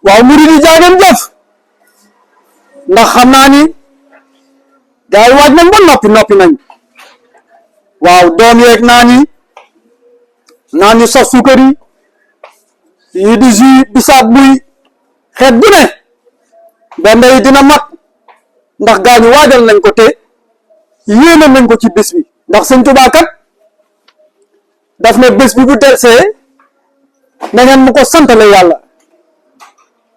waaw murid yi jaa ngeen jëf ndax xam naa ni gars yi waaj nañ ba noppi nañ waaw doom yeeg naan yi saf suukar yi di jus bisaab buy xeet bu ne benn yi dina mat ndax gaa ñu waajal nañ ko te yéene nañ ko ci bés bi ndax sëñ Tuubaa kat daf ne bés bi bu delsee na ngeen ma ko santale yàlla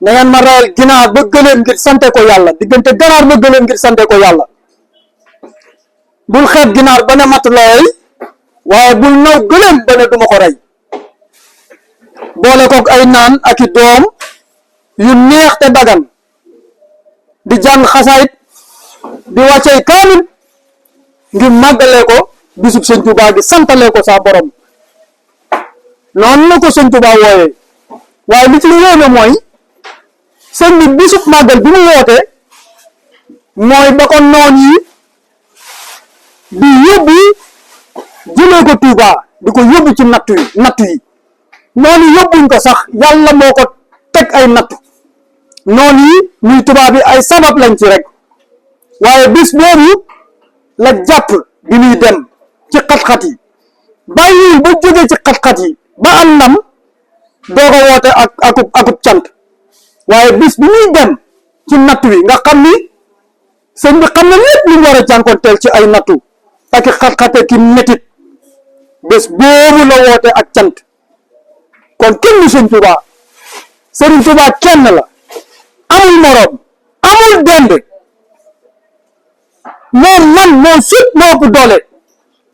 na ngeen ma reyal ginaar ba gëléem ngir sante ko yàlla diggante ganaar ba gëléem ngir sante ko yàlla bul xeet ginaar ba ne mat looy waaye bul naw gëléem ba ne duma ko rey boole kook ay naan ak i doom yu neex te dagan di jàng xasaayit di wàccey kaamil ngir màggalee ko bisub sëñ Tuubaa gi santalee ko saa borom noonu la ko sëñ Tuubaa wooyee waaye li ci lu yéeme mooy sëñ bi bisub màggal bi mu woote mooy ba ko noon yi di yóbbu jëlee ko Tuubaa di ko yóbbu ci nattu yi noonu yóbbuñ ko sax yàlla moo ko teg ay nattu noonu yi muy tubaab bi ay sabab lañ ci rek waaye bis boobu la jàpp bi muy dem ci xat-xat yi bàyyi ba jóge ci xat-xat yi ba am ndam doog a woote akub cant waaye bis bi muy dem ci nattu wi nga xam ni sëñ bi xam na lépp lu mu war a jànkonteel ci ay nattu ak i xat-xate ki métit bés boobu la woote ak cant kon kenn du sëñ Tuubaa sëriñ Tuubaa kenn la amul moroom amul dend moo sut moo ëpp doole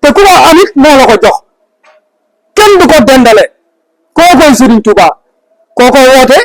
te ku ko amit moo la ko jox kenn du ko dendale koo koy sëriñ Tuubaa koo ko woote